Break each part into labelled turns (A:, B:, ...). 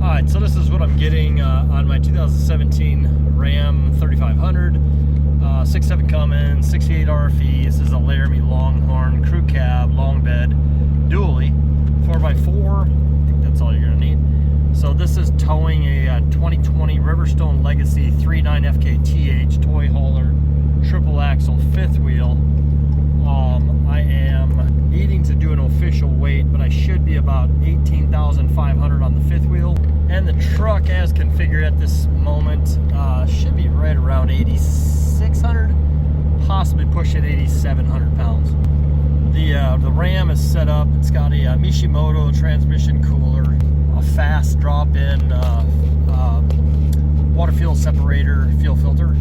A: Alright, so this is what I'm getting on my 2017 Ram 3500. 6.7 Cummins, 68 RFE. This is a Laramie Longhorn crew cab, long bed, dually, 4x4. I think that's all you're going to need. So this is towing a 2020 Riverstone Legacy 3.9 FKTH toy hauler, triple axle, fifth wheel. I am needing to do an official weight, but I should be about 18,500 on the fifth wheel. And the truck, as configured at this moment, should be right around 8,600, possibly pushing 8,700 pounds. The Ram is set up. It's got a Mishimoto transmission cooler, a FASS drop-in water fuel separator fuel filter.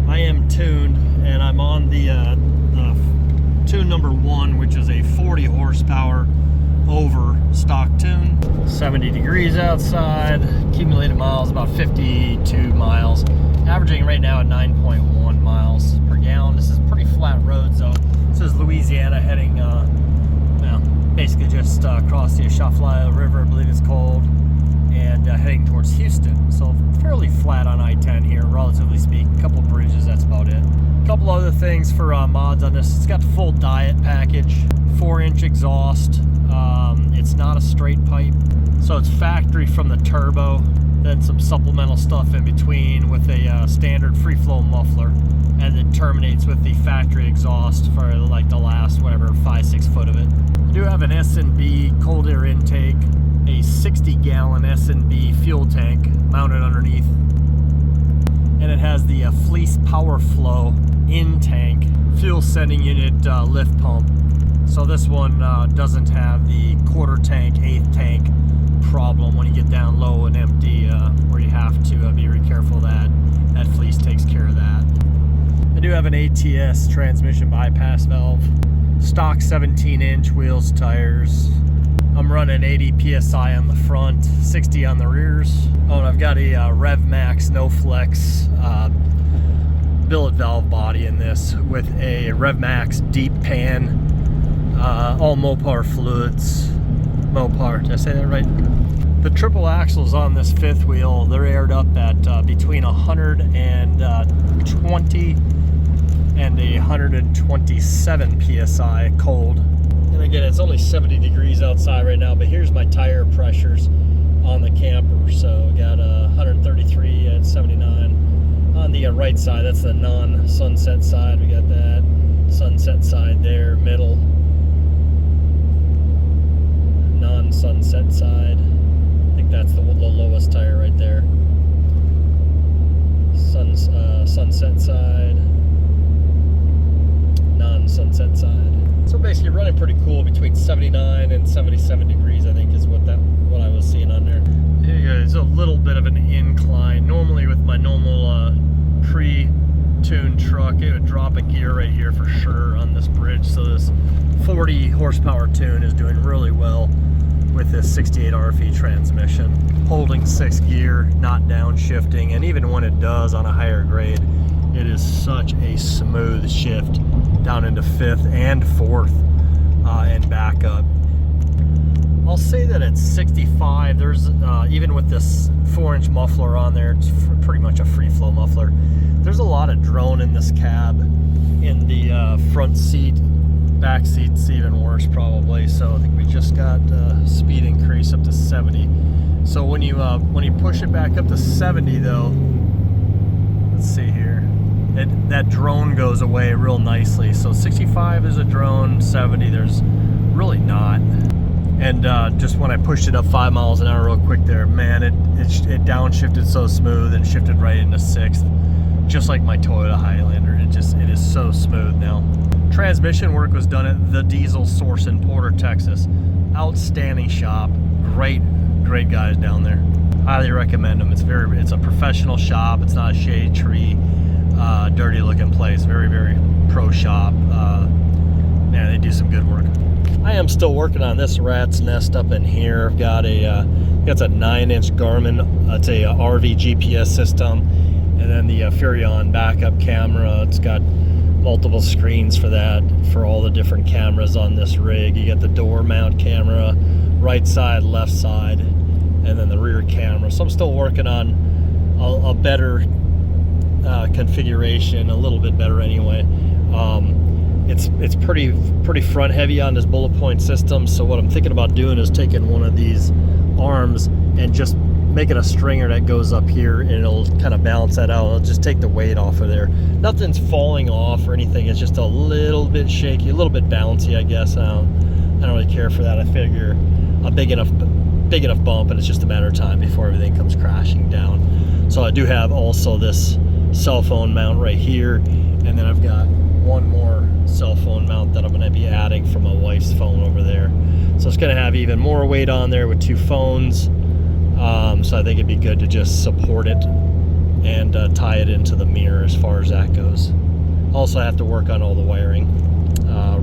A: I am tuned, and I'm on the tune number 1, which is a 40 horsepower over stock tune. 70 degrees outside, accumulated miles about 52 miles, averaging right now at 9.1 miles per gallon. This is pretty flat roads though. This is Louisiana heading basically just across the Forest River, I believe it's called, and heading towards Houston. So fairly flat on I-10 here, relatively speaking. A couple bridges, that's about it. A couple other things for mods on this. It's got the full diet package, 4-inch exhaust. It's not a straight pipe, so it's factory from the turbo, then some supplemental stuff in between with a standard free flow muffler, and it terminates with the factory exhaust for like the last whatever 5-6 foot of it. I do have an S&B cold air intake, a 60-gallon S&B fuel tank mounted underneath, and it has the fleece power flow in tank fuel sending unit lift pump. So this one doesn't have the quarter tank, eighth tank problem when you get down low and empty, where you have to be very careful that that fleece takes care of that. I do have an ATS transmission bypass valve, stock 17-inch wheels, tires. I'm running 80 psi on the front, 60 on the rears. Oh, and I've got a revmax no flex billet valve body in this with a revmax deep pan, all Mopar fluids. Mopar, did I say that right? The triple axles on this fifth wheel, they're aired up at between 120 and 127 psi cold. And again, it's only 70 degrees outside right now, but here's my tire pressures on the camper. So we got 133 at 79 on the right side. That's the non-sunset side. We got that sunset side there, middle, non-sunset side. I think that's the lowest tire right there. Sunset side, non-sunset side. So basically running pretty cool between 79 and 77 degrees, I think is what I was seeing on there. Here you go. It's a little bit of an incline. Normally with my normal pre-tuned truck, it would drop a gear right here for sure on this bridge. So this 40 horsepower tune is doing really well with this 68 RFE transmission, holding 6th gear, not downshifting, and even when it does on a higher grade, it is such a smooth shift down into 5th and 4th and back up. I'll say that at 65, there's even with this 4-inch muffler on there, it's pretty much a free flow muffler. There's a lot of drone in this cab, in the front seat. Back seat's even worse probably. So I think we just got speed increase up to 70. So when you push it back up to 70 though, let's see here, that drone goes away real nicely. So 65 is a drone, 70 there's really not. And just when I pushed it up 5 miles an hour real quick there, man, it downshifted so smooth and shifted right into 6th, just like my Toyota Highlander. It is so smooth now. Transmission work was done at the Diesel Source in Porter, Texas. Outstanding shop, great guys down there. Highly recommend them. It's a professional shop. It's not a shade tree, dirty looking place. Very pro shop. Man, they do some good work. I am still working on this rat's nest up in here. I've got it's a 9-inch Garmin. It's a RV GPS system, and then the Furrion backup camera. It's got multiple screens for that, for all the different cameras on this rig. You get the door mount camera, right side, left side, and then the rear camera. So I'm still working on a better configuration, a little bit better anyway. It's pretty front heavy on this bullet point system, so what I'm thinking about doing is taking one of these arms and just making a stringer that goes up here, and it'll kind of balance that out. It'll just take the weight off of there. Nothing's falling off or anything. It's just a little bit shaky, a little bit bouncy, I guess. I don't really care for that. I figure a big enough bump, and it's just a matter of time before everything comes crashing down. So I do have also this cell phone mount right here, and then I've got one more cell phone mount that I'm going to be adding from my wife's phone over there. So it's going to have even more weight on there with two phones. So I think it'd be good to just support it and tie it into the mirror as far as that goes. Also, I have to work on all the wiring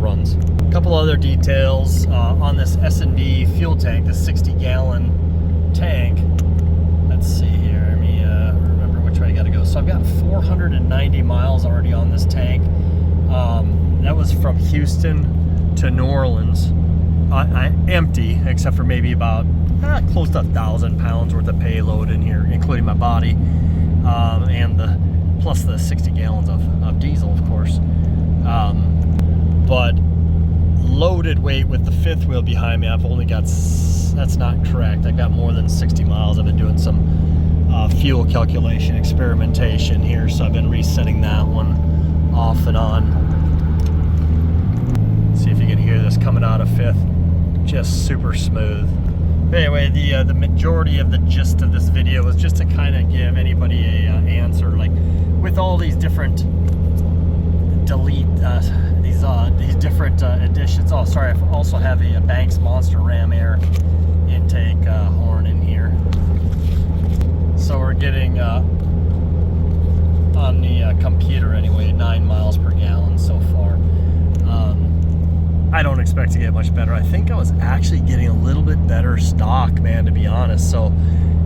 A: runs. A couple other details on this S&D fuel tank, this 60-gallon tank. Let's see here. Let me remember which way I got to go. So I've got 490 miles already on this tank. That was from Houston to New Orleans. Empty, except for maybe about close to 1,000 pounds worth of payload in here, including my body, and plus the 60 gallons of diesel, of course. But loaded weight with the fifth wheel behind me, I've only got, that's not correct. I got more than 60 miles. I've been doing some fuel calculation experimentation here, so I've been resetting that one off and on. See if you can hear this coming out of fifth. Just super smooth. Anyway, the majority of the gist of this video was just to kind of give anybody a answer, like with all these different these different additions. Oh, sorry, I also have a Banks Monster Ram Air intake horn in here. So we're getting on the computer anyway, 9 miles per gallon so far. I don't expect to get much better. I think I was actually getting a little bit better stock, man, to be honest. So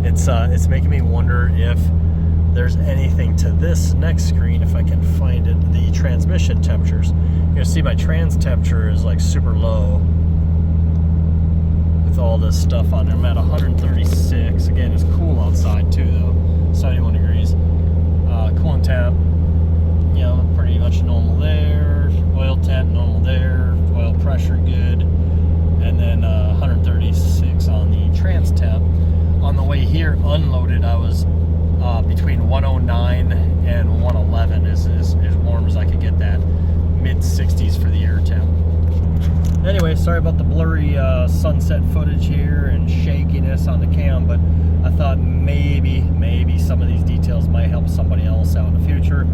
A: it's making me wonder if there's anything to this next screen, if I can find it, the transmission temperatures. You're gonna see my trans temperature is like super low with all this stuff on there. I'm at 136. Again, it's cool outside too, though. 71 degrees. Coolant temp, you know, pretty much normal there. Oil temp, normal there. Oil pressure, good. And then 136 on the trans temp. On the way here, unloaded, I was between 109 and 111, as warm as I could get that. Mid-60s for the air temp. Anyway, sorry about the blurry sunset footage here and shakiness on the cam, but I thought maybe some of these details might help somebody else out in the future.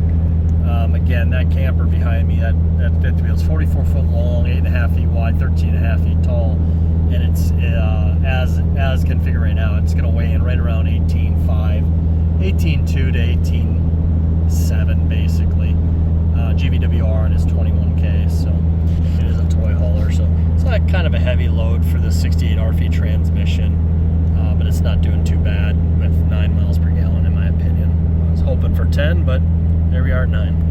A: Again, that camper behind me, that fifth wheel is 44 foot long, 8.5 feet wide, 13.5 feet tall, and it's as configured right now, it's going to weigh in right around 18.5, 18.2 to 18.7 basically. GVWR and is 21K, so it is a toy hauler. So it's not kind of a heavy load for the 68 RP transmission, but it's not doing too bad with 9 miles per gallon in my opinion. I was hoping for 10, but there we are at 9.